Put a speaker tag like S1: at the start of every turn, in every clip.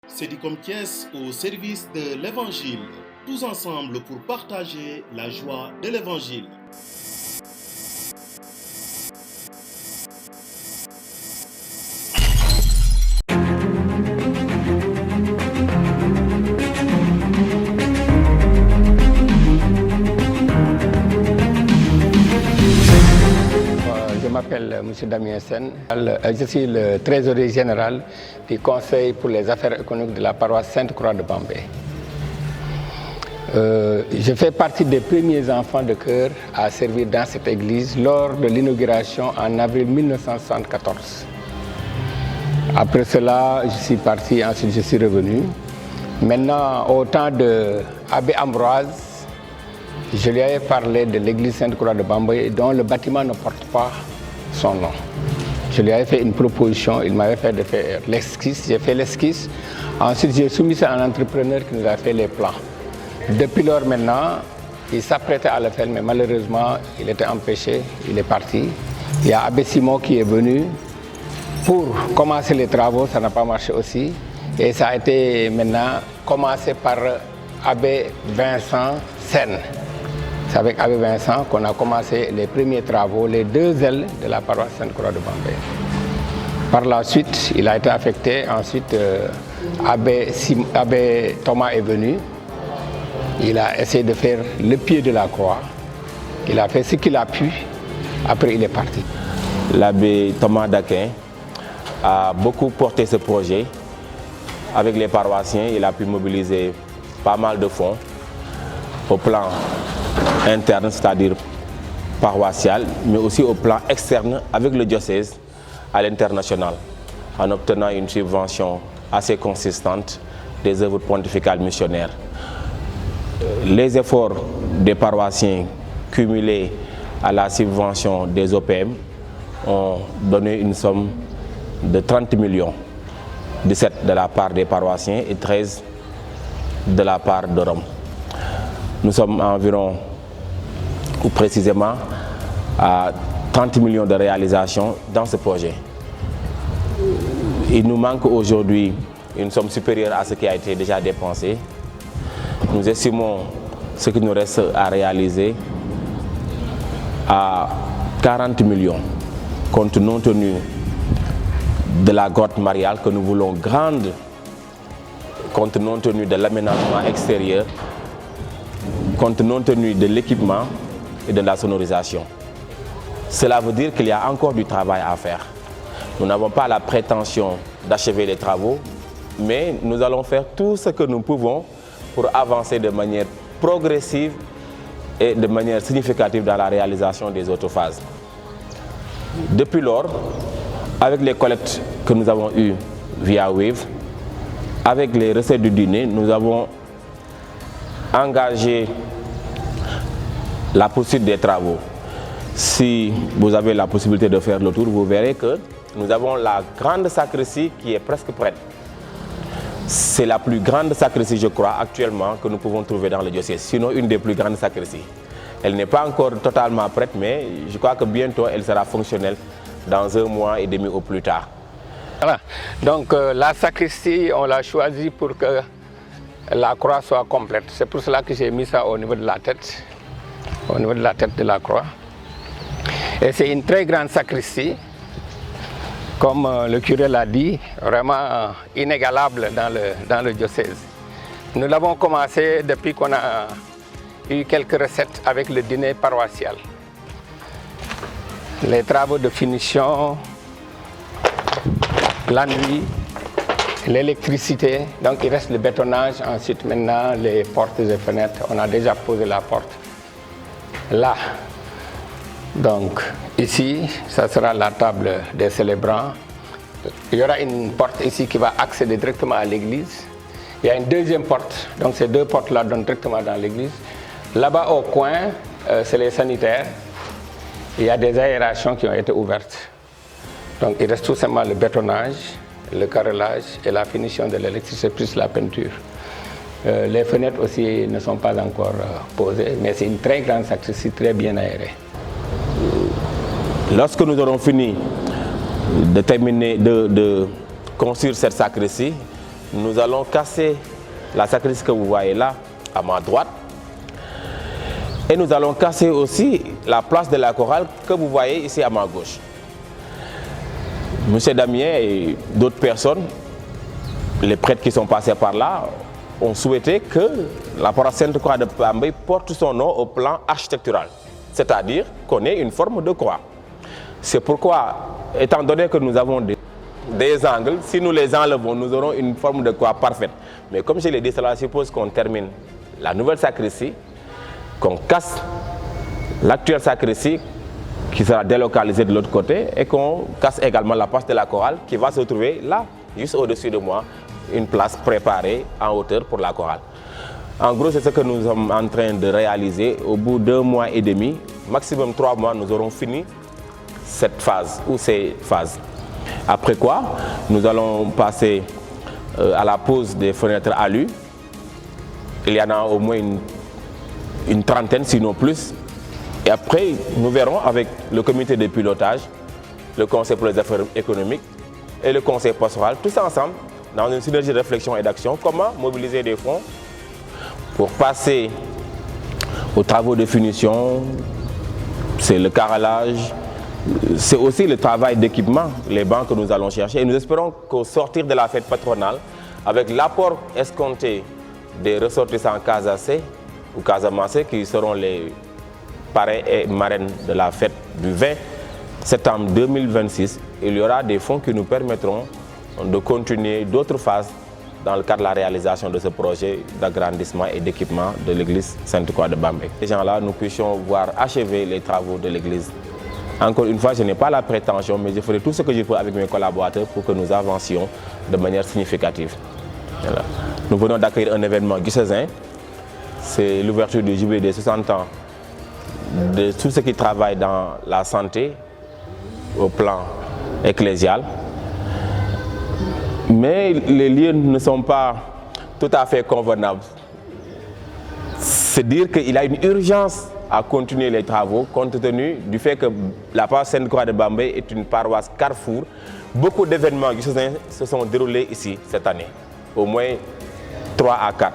S1: Cédicom Thiès au service de l'Évangile, tous ensemble pour partager la joie de l'Évangile.
S2: Je m'appelle M. Damien Sen. Je suis le trésorier général du Conseil pour les affaires économiques de la paroisse Sainte-Croix de Bambey. Je fais partie des premiers enfants de chœur à servir dans cette église lors de l'inauguration en avril 1974. Après cela, je suis parti, ensuite je suis revenu. Maintenant, au temps de Abbé Ambroise, je lui avais parlé de l'église Sainte-Croix de Bambey dont le bâtiment ne porte pas son nom. Je lui avais fait une proposition, il m'avait fait de faire l'esquisse, j'ai fait l'esquisse. Ensuite, j'ai soumis ça à un entrepreneur qui nous a fait les plans. Depuis lors maintenant, il s'apprêtait à le faire, mais malheureusement, il était empêché, il est parti. Il y a Abbé Simon qui est venu pour commencer les travaux, ça n'a pas marché aussi. Et ça a été maintenant commencé par Abbé Vincent Sen. C'est avec Abbé Vincent qu'on a commencé les premiers travaux, les deux ailes de la paroisse Sainte-Croix de Bambey. Par la suite, il a été affecté. Ensuite, Abbé Thomas est venu. Il a essayé de faire le pied de la croix. Il a fait ce qu'il a pu. Après, il est parti.
S3: L'abbé Thomas d'Aquin a beaucoup porté ce projet. Avec les paroissiens, il a pu mobiliser pas mal de fonds au plan interne, c'est-à-dire paroissial, mais aussi au plan externe avec le diocèse à l'international, en obtenant une subvention assez consistante des œuvres pontificales missionnaires. Les efforts des paroissiens cumulés à la subvention des OPM ont donné une somme de 30 millions, 17 de la part des paroissiens et 13 de la part de Rome. Nous sommes environ, ou précisément, à 30 millions de réalisations dans ce projet. Il nous manque aujourd'hui une somme supérieure à ce qui a été déjà dépensé. Nous estimons ce qu'il nous reste à réaliser à 40 millions, compte tenu de la grotte mariale que nous voulons grande, compte tenu de l'aménagement extérieur, compte tenu de l'équipement et de la sonorisation. Cela veut dire qu'il y a encore du travail à faire. Nous n'avons pas la prétention d'achever les travaux, mais nous allons faire tout ce que nous pouvons pour avancer de manière progressive et de manière significative dans la réalisation des autres phases. Depuis lors, avec les collectes que nous avons eues via Wave, avec les recettes du dîner, nous avons engagé la poursuite des travaux. Si vous avez la possibilité de faire le tour, vous verrez que nous avons la grande sacristie qui est presque prête. C'est la plus grande sacristie, je crois, actuellement que nous pouvons trouver dans le diocèse, sinon une des plus grandes sacristies. Elle n'est pas encore totalement prête, mais je crois que bientôt elle sera fonctionnelle dans 1 mois et demi au plus tard.
S2: Voilà. Donc la sacristie, on l'a choisie pour que la croix soit complète. C'est pour cela que j'ai mis ça au niveau de la tête, de la croix. Et c'est une très grande sacristie, comme le curé l'a dit, vraiment inégalable dans le diocèse. Nous l'avons commencé depuis qu'on a eu quelques recettes avec le dîner paroissial. Les travaux de finition, la nuit, l'électricité, donc il reste le bétonnage, ensuite maintenant les portes et fenêtres, on a déjà posé la porte là. Donc ici, ça sera la table des célébrants. Il y aura une porte ici qui va accéder directement à l'église. Il y a une deuxième porte, donc ces deux portes-là donnent directement dans l'église. Là-bas au coin, c'est les sanitaires. Il y a des aérations qui ont été ouvertes. Donc il reste tout simplement le bétonnage, le carrelage et la finition de l'électricité plus la peinture. Les fenêtres aussi ne sont pas encore posées, mais c'est une très grande sacristie, très bien aérée.
S3: Lorsque nous aurons fini de construire cette sacristie, nous allons casser la sacristie que vous voyez là, à ma droite. Et nous allons casser aussi la place de la chorale que vous voyez ici à ma gauche. Monsieur Damien et d'autres personnes, les prêtres qui sont passés par là, ont souhaité que la paroisse Sainte-Croix de Bambey porte son nom au plan architectural, c'est-à-dire qu'on ait une forme de croix. C'est pourquoi, étant donné que nous avons des angles, si nous les enlevons, nous aurons une forme de croix parfaite. Mais comme je l'ai dit, cela suppose qu'on termine la nouvelle sacristie, qu'on casse l'actuelle sacristie qui sera délocalisée de l'autre côté et qu'on casse également la place de la chorale qui va se trouver là, juste au-dessus de moi, une place préparée en hauteur pour la chorale. En gros, c'est ce que nous sommes en train de réaliser. Au bout d'1 mois et demi, maximum 3 mois, nous aurons fini cette phase ou ces phases. Après quoi, nous allons passer à la pose des fenêtres alu. Il y en a au moins une trentaine, sinon plus. Et après, nous verrons avec le comité de pilotage, le conseil pour les affaires économiques et le conseil pastoral, tous ensemble, dans une synergie de réflexion et d'action, comment mobiliser des fonds pour passer aux travaux de finition. C'est le carrelage, c'est aussi le travail d'équipement, les bancs que nous allons chercher. Et nous espérons qu'au sortir de la fête patronale, avec l'apport escompté des ressortissants Casacé ou Casamançais qui seront les parrains et marraines de la fête du 20 septembre 2026, il y aura des fonds qui nous permettront de continuer d'autres phases dans le cadre de la réalisation de ce projet d'agrandissement et d'équipement de l'église Sainte-Croix de Bambey. Ces gens-là, nous puissions voir achever les travaux de l'église. Encore une fois, je n'ai pas la prétention, mais je ferai tout ce que je peux avec mes collaborateurs pour que nous avancions de manière significative. Voilà. Nous venons d'accueillir un événement diocésain, c'est l'ouverture du jubilé des 60 ans de tous ceux qui travaillent dans la santé au plan ecclésial. Mais les lieux ne sont pas tout à fait convenables. C'est dire qu'il y a une urgence à continuer les travaux compte tenu du fait que la paroisse Sainte-Croix de Bambey est une paroisse carrefour. Beaucoup d'événements se sont déroulés ici cette année, au moins 3 à 4.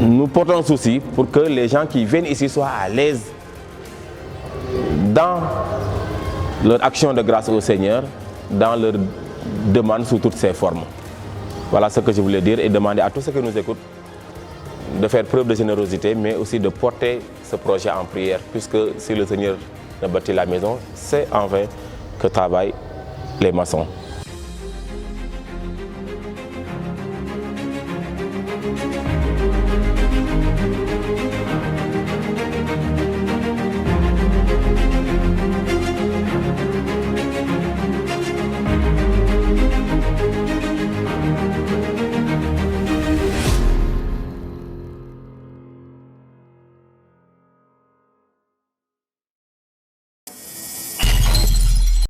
S3: Nous portons souci pour que les gens qui viennent ici soient à l'aise dans leur action de grâce au Seigneur, dans leur demande sous toutes ses formes. Voilà ce que je voulais dire et demander à tous ceux qui nous écoutent de faire preuve de générosité, mais aussi de porter ce projet en prière, puisque si le Seigneur ne bâtit la maison, c'est en vain que travaillent les maçons.